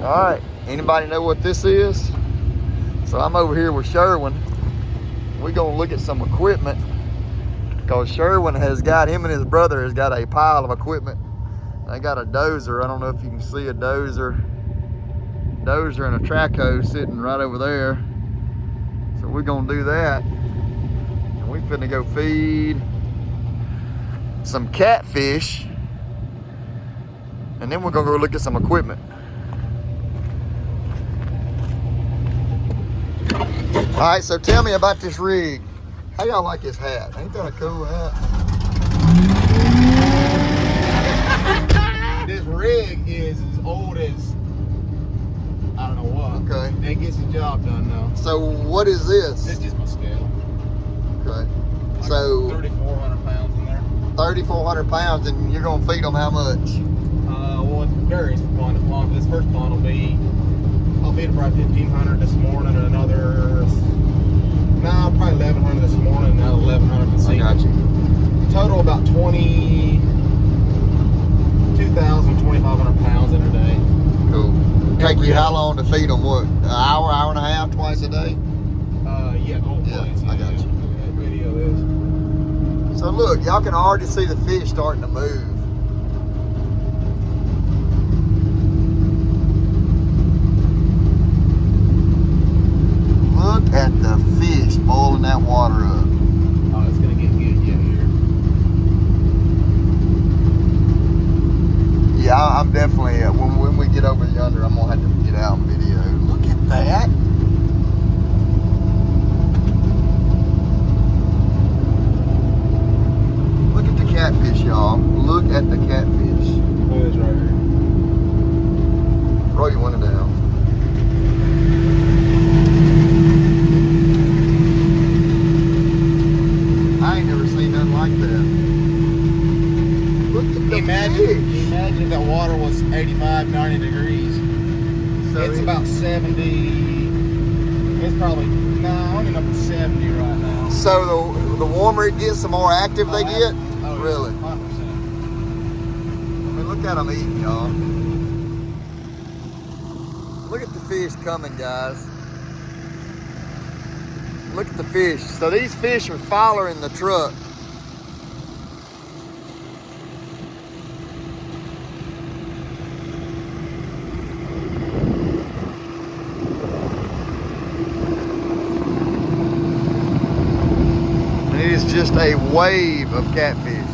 All right, anybody know what this is? So I'm over here with Sherwin. We're gonna look at some equipment because Sherwin has got, him and his brother has got a pile of equipment. They got a dozer. I don't know if you can see a dozer and a track hoe sitting right over there. So we're gonna do that. And we finna go feed some catfish. And then we're gonna go look at some equipment. All right, so tell me about this rig. How y'all like this hat? Ain't that a cool hat? This rig is as old as, I don't know what. Okay. It gets the job done though. So what is this? This is just my scale. Okay. Like So 3,400 pounds in there. 3,400 pounds, and you're gonna feed them how much? Well, it varies from pond to pond. This first pond will be, I'll feed them probably 1,500 this morning and another, probably 1,100 this morning and another 1,100 this evening. I got you. Total about 2,000, 2,500 pounds in a day. Cool. Take you how long to feed them? What, an hour, hour and a half, twice a day? Yeah, oh, Yeah, please. I got you. That video is. So look, y'all can already see the fish starting to move. Look at the fish boiling that water up. Oh, it's gonna get good yet here. Yeah, I'm definitely, when we get over yonder, I'm gonna have to get out and video. Look at that. Look at the catfish, y'all. Look at the catfish. Oh, it's right here. Throw your window down. I ain't never seen nothing like that. Look at the fish. Imagine if that water was 85, 90 degrees. So It's about 70. It's probably, I don't even know if it's 70 right now. So the warmer it gets, the more active they get? Oh, Really? 100%. I mean, look at them eating, y'all. Look at the fish coming, guys. Look at the fish. So these fish are following the truck. And it is just a wave of catfish.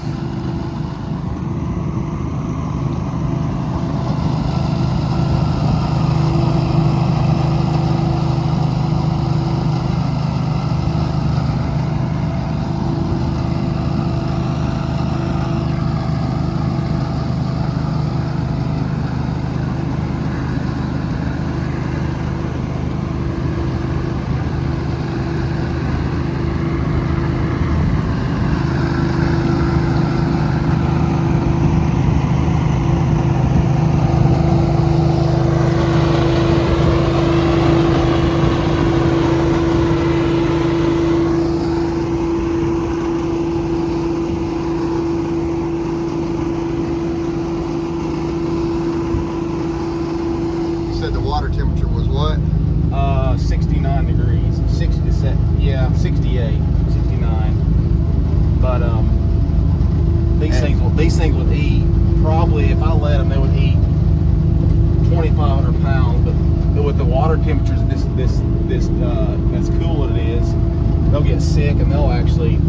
Water temperature was what? 69 degrees. 68, 69. But these things would eat, probably if I let them, they would eat 2,500 pounds. But with the water temperatures this as cool as it is, they'll get sick and they'll eat.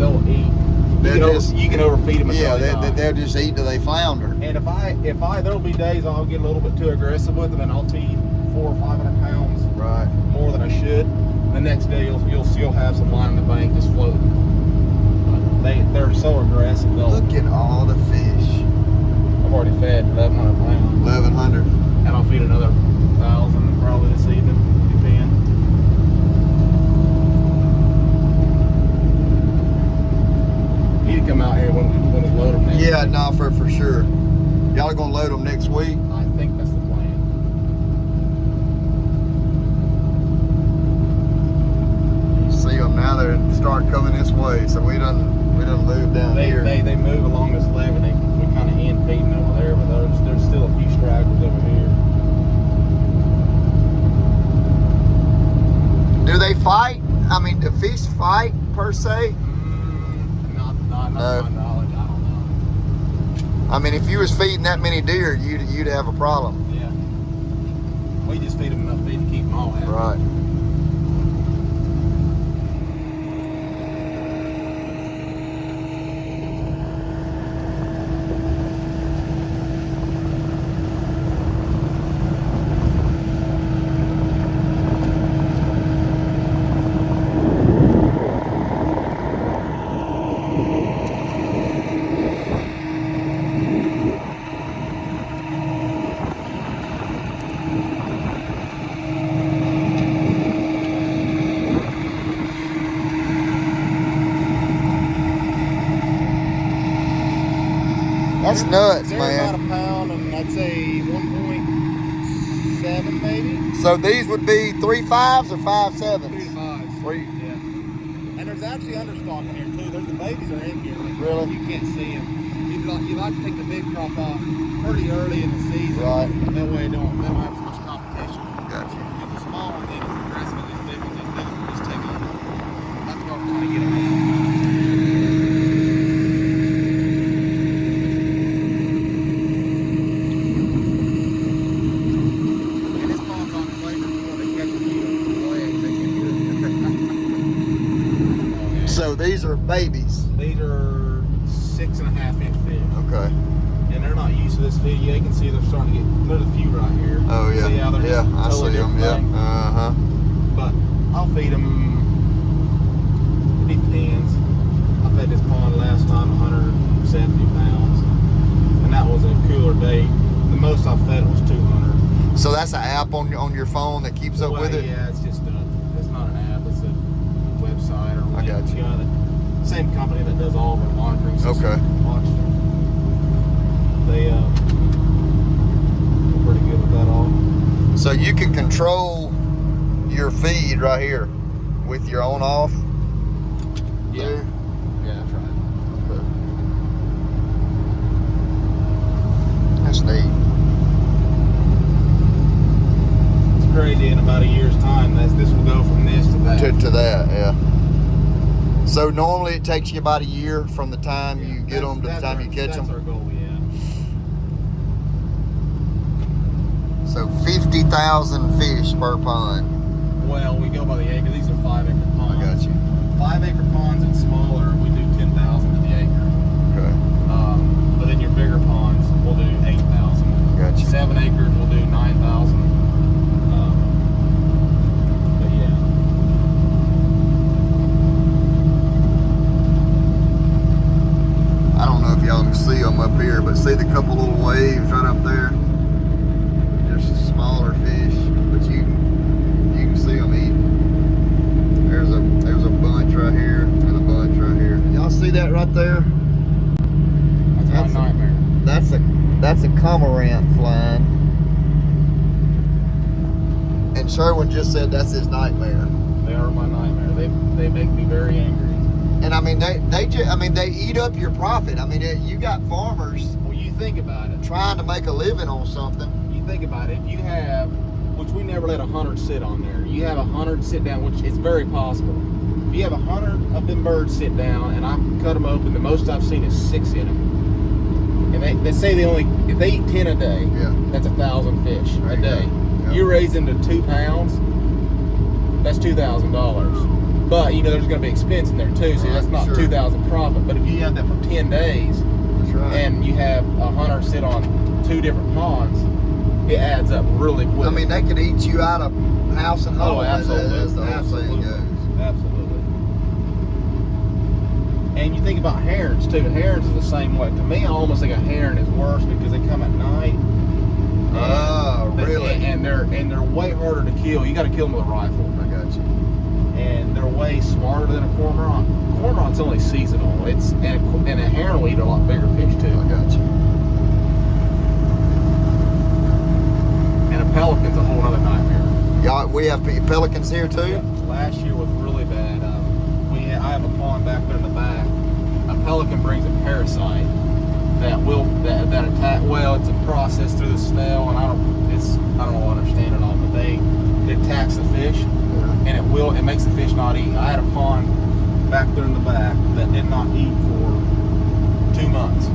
You can overfeed them. Yeah, they'll just eat till they flounder. And if I there'll be days I'll get a little bit too aggressive with them and I'll feed 400 or 500 pounds more than I should. The next day you'll still have some line in the bank just floating. They're so aggressive. Look at all the fish. I've already fed 1,100 pounds. 1,100. And I'll feed another 1,000 probably this evening. Depend. Need to come out here when we load them next week. Yeah, no, for sure. Y'all are gonna load them next week? I think that's the plan. You see them now, they start coming this way, so we done moved down here. They move along this levee. We kind of end feeding over there, but there's still a few stragglers over here. they fight? I mean, do fish fight per se? Not to my knowledge. I don't know. I mean, if you was feeding that many deer, you'd have a problem. Yeah. We just feed them enough feed to keep them all happy. Right. That's nuts, they're man. About a pound, and I'd say 1.7 maybe. So these would be 3.5s or 5.7s? 3 to 5s. Yeah. And there's actually understock in here too. The babies are in here. Really? You can't see them. You like to take the big crop off pretty early in the season. Right. That way they don't have as much competition. Gotcha. If the small one then is aggressive, and these big ones will just take them. That's what I'm trying to get them out. So these are babies. These are 6.5 inch fish. Okay. And they're not used to this feed. You can see they're starting to get, there's a few right here. Oh yeah. See how they're Yeah, I totally see them. different Yeah. thing? Uh-huh. But I'll feed them, it depends. I fed this pond last time 170 pounds. And that was a cooler day. The most I fed it was 200. So that's an app on your phone that keeps up with it? Yeah, it's just it's not an app, it's a website or I got you. Same company that does all of our monitoring systems. Okay. They're pretty good with that all. So you can control your feed right here with your on off? Yeah. There? Yeah, that's right. Okay. That's neat. It's crazy in about a year's time this will go from this to that. To that, yeah. So normally it takes you about a year from the time you get them to the time you catch them? That's our goal, yeah. So 50,000 fish per pond. Well, we go by the acre. These are 5 acre ponds. I got you. 5 acre ponds and smaller, we do 10,000 to the acre. Okay. But then your bigger ponds, we'll do 8,000. Got you. 7 acres, we'll do 9,000. But yeah. I don't know if y'all can see them up here, but see the couple little waves right up there? Just smaller fish, but you can see them eating. There's a bunch right here and a bunch right here. Y'all see that right there? That's my nightmare. That's a cormorant flying. And Sherwin just said that's his nightmare. They are my nightmare. They make me very angry. And I mean they eat up your profit. I mean you got farmers. Well, you think about it. Trying to make a living on something. You think about it. If you have, which we never let 100 sit on there. You have 100 sit down, which is very possible. If you have 100 of them birds sit down, and I cut them open, the most I've seen is 6 in them. And they say if they eat 10 a day, yeah, that's 1,000 fish a day. Yep. You raise them to 2 pounds, that's $2,000. But you know there's going to be expense in there too, so that's not sure. 2,000 profit. But if you have that for 10 days, that's right. and you have 100 sit on 2 different ponds, it adds up really quick. I mean, they could eat you out of house and home. Oh, absolutely. As the whole Absolutely. thing goes. Absolutely. And you think about herons too. Herons is the same way. To me, I almost think a heron is worse because they come at night. Oh, really? And they're way harder to kill. You got to kill them with a rifle. I got you. And they're way smarter than a cormorant. Cormorant's only seasonal. And a heron will eat a lot bigger fish too. I got you. And a pelican's a whole other nightmare. Y'all, we have pelicans here too? Yeah. Last year was really bad. I have a pond back there in the back. A pelican brings a parasite that attack. Well, it's a process through the snail, and I don't understand it all, but it attacks the fish, and it makes the fish not eat. I had a pond back there in the back that did not eat for 2 months.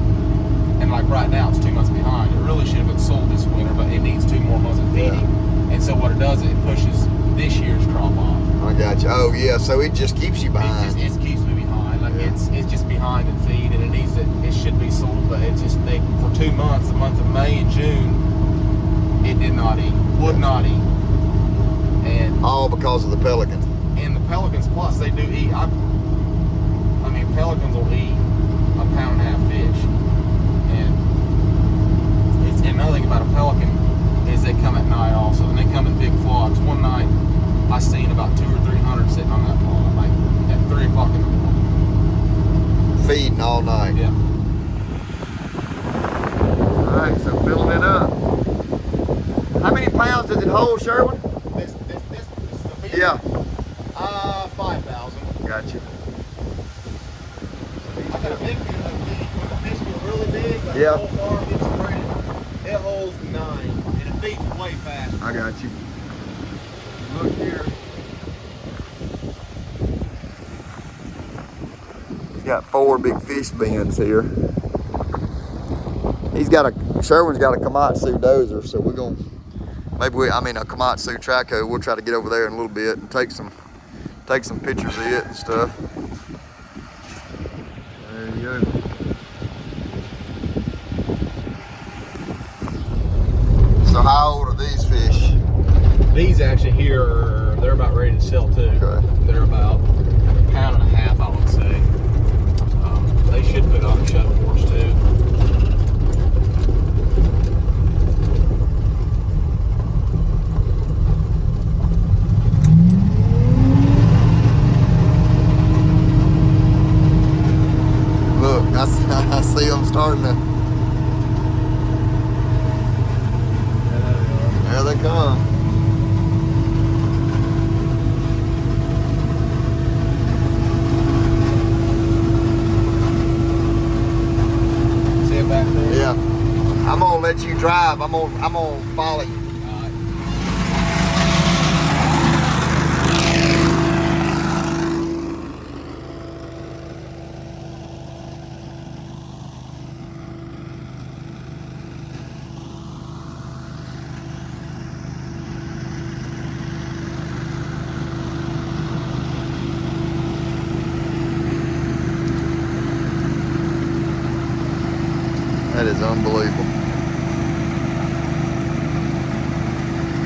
And like right now, it's 2 months behind. It really should have been sold this winter, but it needs 2 more months of feeding. Yeah. And so what it does is it pushes this year's crop off. I got you. Oh yeah, so it just keeps you behind. It keeps me behind. Like it's just behind in feed, and it should be sold, but it just for 2 months, the month of May and June, it did not eat, would not eat, and all because of the pelicans. And the pelicans, plus they do eat. I mean, pelicans will eat a pound and a half fish, and another thing about a pelican is they come at night also, and they come in big flocks. One night, I seen about 200 or 300 sitting on that pond, like at 3 o'clock in the morning. Feeding all night. Yeah. All right, so filling it up. How many pounds does it hold, Sherwin? This is the feed? Yeah. 5,000. Got you. I got a big feed when the fish get really big, like Yeah. the whole farm gets spread. It holds 9, and it feeds way faster. I got you. Look here. He's got 4 big fish bins here. Sherwin's got a Komatsu dozer, so we're gonna a Komatsu Traco. We'll try to get over there in a little bit and take some pictures of it and stuff. There you go. So how old are these fish? These actually here, they're about ready to sell too. Okay. They're about a pound and a half, I would say. They should put on shut for us too. Look, I see them starting to. There they come. See it back there? Yeah. I'm gonna let you drive. I'm gonna follow you. That is unbelievable.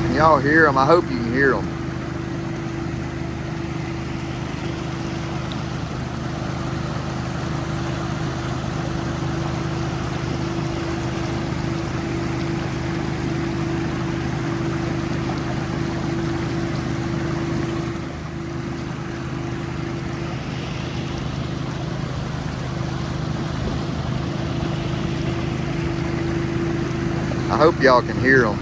Can y'all hear them? I hope you can hear them. I hope y'all can hear them.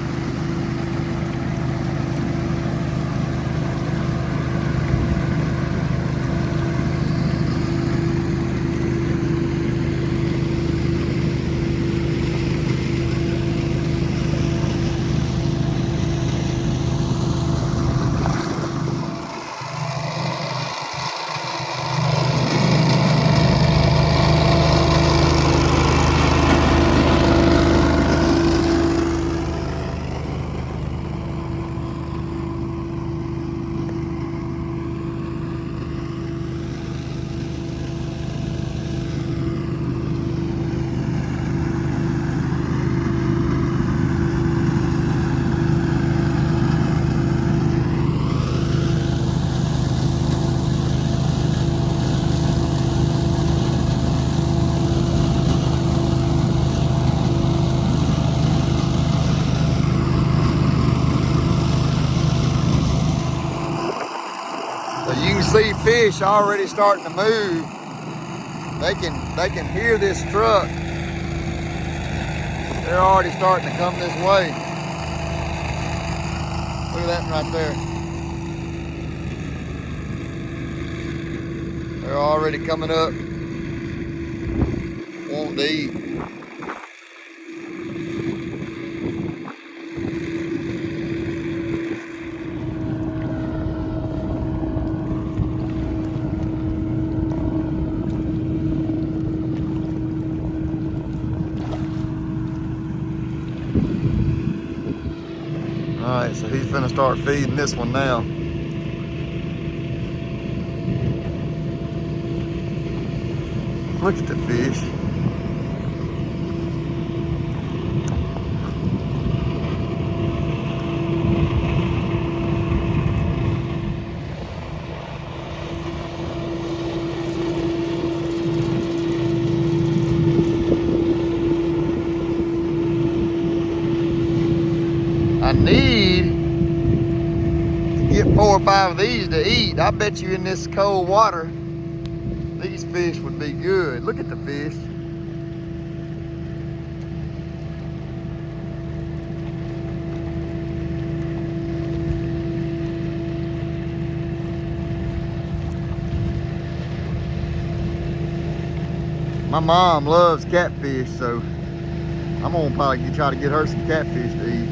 So you can see fish already starting to move. They can hear this truck. They're already starting to come this way. Look at that one right there. They're already coming up, wanting to eat. Alright, so he's finna start feeding this one now. Look at the fish. I need to get 4 or 5 of these to eat. I bet you in this cold water, these fish would be good. Look at the fish. My mom loves catfish, so I'm gonna probably try to get her some catfish to eat.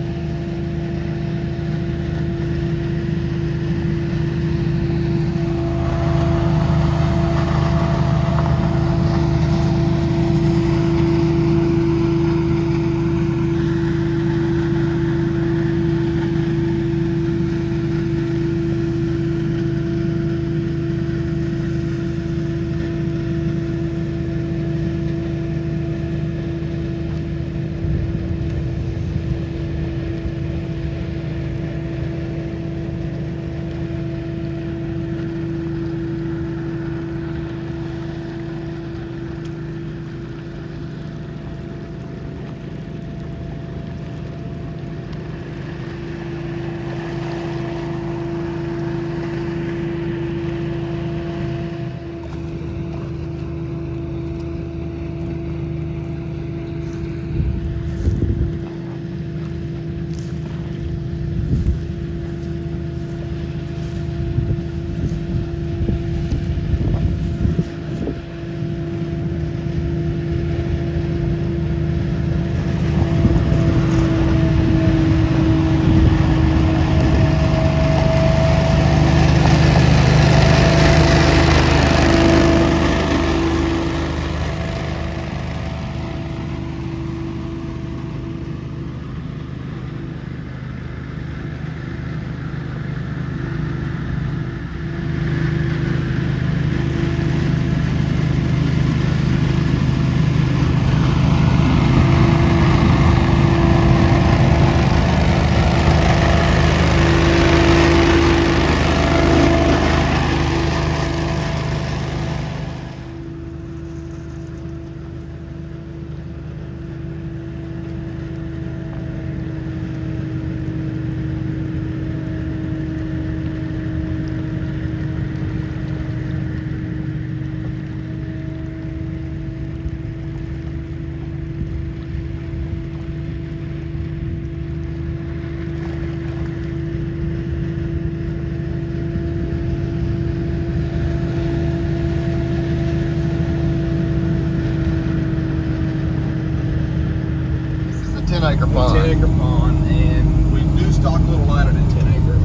Acre pond. 10 acre pond, and we do stock a little lighter than 10 acre.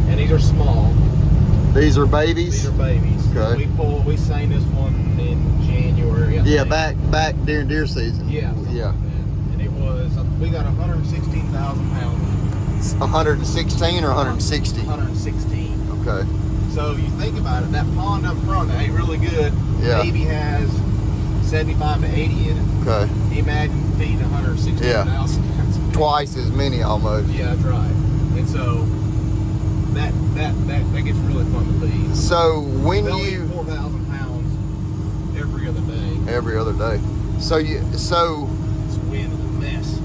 And these are small. These are babies? These are babies. Okay. We sang this one in January. I think. back during deer season. Yeah. Yeah. Like and it was, we got 116,000 pounds. 116 or 160? 116. Okay. So you think about it, that pond up front, that ain't really good. Yeah. Maybe has 75 to 80 in it. Okay. Imagine feeding 116,000 pounds. Twice as many almost. Yeah, that's right. And so that gets really fun to feed. So when They'll you eat 4,000 pounds every other day. every other day. So It's wind is a mess.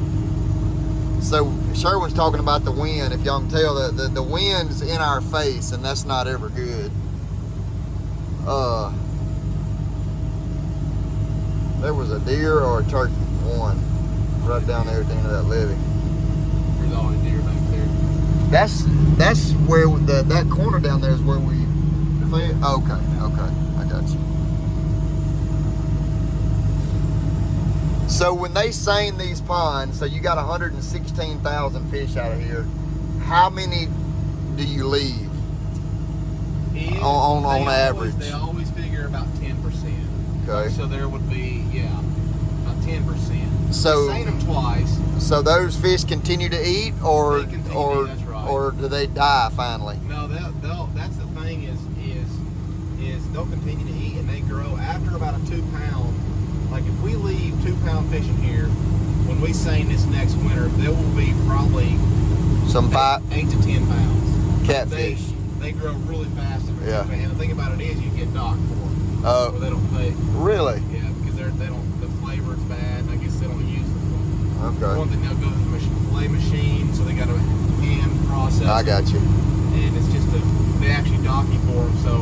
So Sherwin's talking about the wind. If y'all can tell, the wind's in our face, and that's not ever good. There was a deer or a turkey, one, right down there at the end of that levee. There's always deer back there. That's where that corner down there is where we. Okay, I got you. So when they seine these ponds, so you got 116,000 fish out of here. How many do you leave on average? They always figure about 10%. Okay. So there would be, about 10%. So Seine them twice. So those fish continue to eat, or They continue or to eat, that's right. or do they die finally? No, that's the thing is they'll continue to eat and they grow after about a 2 pound. Like if we leave 2 pound fish in here, when we seine this next winter, there will be probably Some 8 to 10 pounds. catfish. They grow really fast. Yeah. And the thing about it is you get docked for them. Oh. Or they don't pay. Really? Yeah, because they don't. The flavor is bad. I guess they don't use the food. Okay. One thing, they'll go to the fillet machine, so they got to hand process. I got you. And it's just they actually dock you for them. So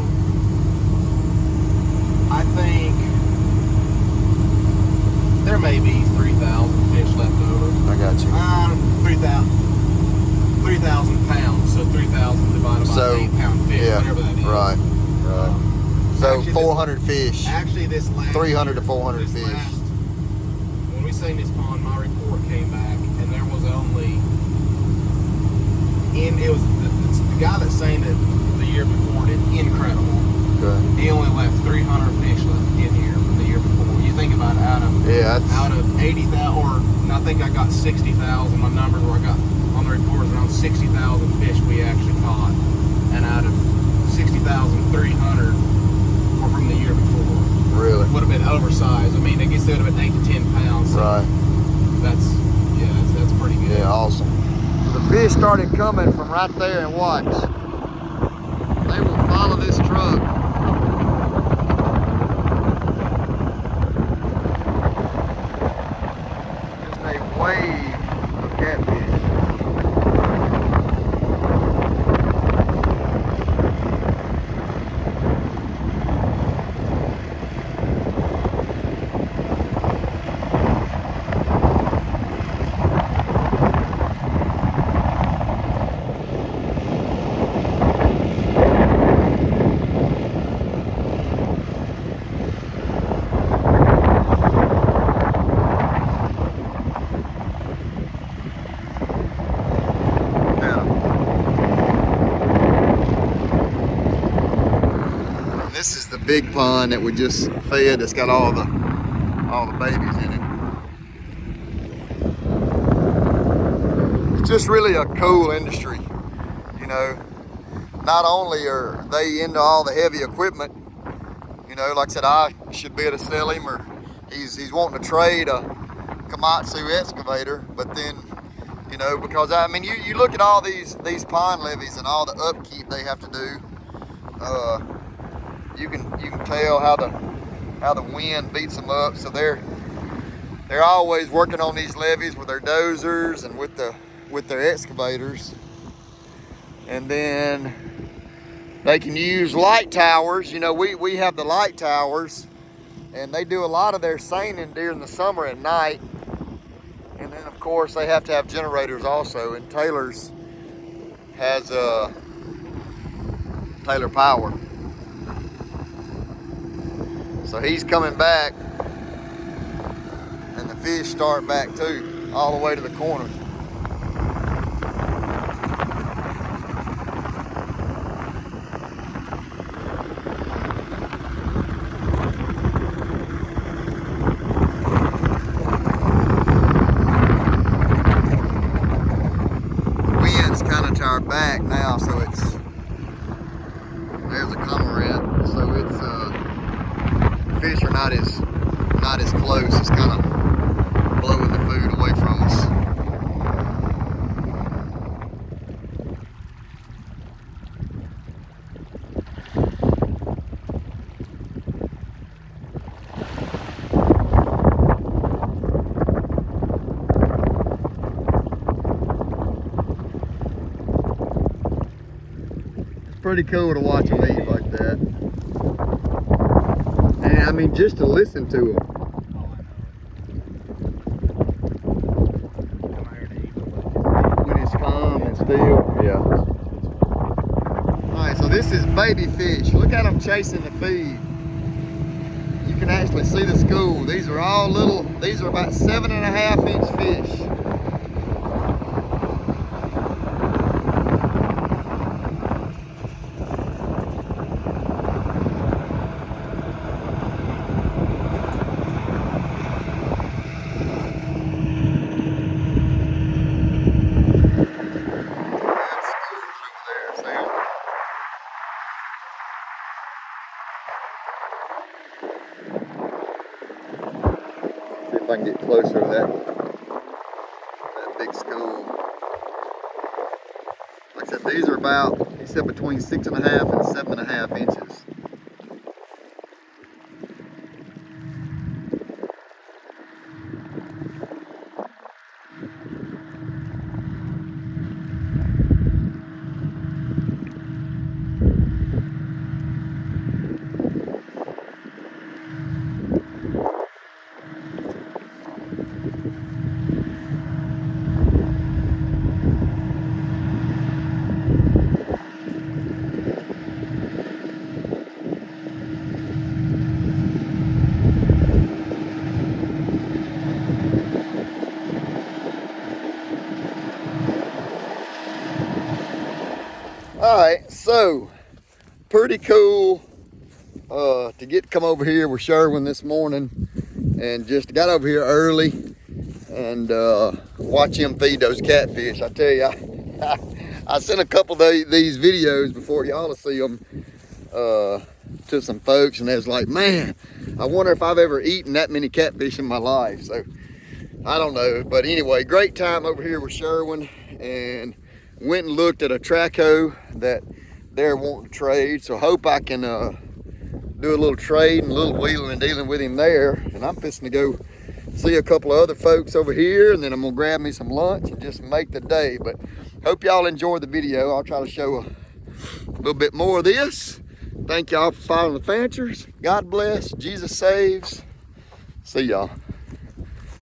I think there may be 3,000 fish left over. I got you. 3,000 pounds. So 3,000 divided by 8 pound fish, yeah, whatever that is. Right. So Actually, 400 fish. Actually, this last 300 year, to 400 this fish. When we seen this pond, my report came back, and there was only it was the guy that seen it the year before did incredible. Okay. He only left 300 fish left in here from the year before. You think about it, out of 80,000, or I think I got 60,000. My number where I got on the report was around 60,000 fish we actually caught, and out of 60,300 were from the year before. Really? Would have been oversized. I mean, I guess they would have been 8 to 10 pounds. So Right. That's pretty good. Yeah, awesome. The fish started coming from right there, and watch. They will follow this truck. Just a wave of catfish. This is the big pond that we just fed. It's got all the babies in it. It's just really a cool industry, you know. Not only are they into all the heavy equipment, you know, like I said, I should be able to sell him, or he's wanting to trade a Komatsu excavator, but then, you know, because I mean, you look at all these pond levees and all the upkeep they have to do. You can tell how the wind beats them up. So they're always working on these levees with their dozers and with their excavators. And then they can use light towers. You know, we have the light towers, and they do a lot of their seining during the summer at night. And then of course they have to have generators also. And Taylor's has Taylor Power. So he's coming back, and the fish start back too, all the way to the corner. The wind's kind of to our back now, so there's a cormorant, so it's fish are not as close. It's kind of blowing the food away from us. It's pretty cool to watch them eat like that. And I mean, just to listen to them. When it's calm and still. Yeah. Alright, so this is baby fish. Look at them chasing the feed. You can actually see the school. These are all little, these are about 7.5 inch fish. closer to that big school. Like I said, these are about, he said, between 6.5 and 7.5 inches. All right, so pretty cool to come over here with Sherwin this morning, and just got over here early and watch him feed those catfish. I tell you, I sent a couple of these videos before y'all to see them to some folks, and they was like, man, I wonder if I've ever eaten that many catfish in my life. So I don't know, but anyway, great time over here with Sherwin, and went and looked at a traco that they're wanting to trade. So hope I can do a little trade and a little wheeling and dealing with him there. And I'm fixing to go see a couple of other folks over here, and then I'm gonna grab me some lunch and just make the day. But hope y'all enjoyed the video. I'll try to show a little bit more of this. Thank y'all for following the Fanchers. God bless. Jesus saves. See y'all.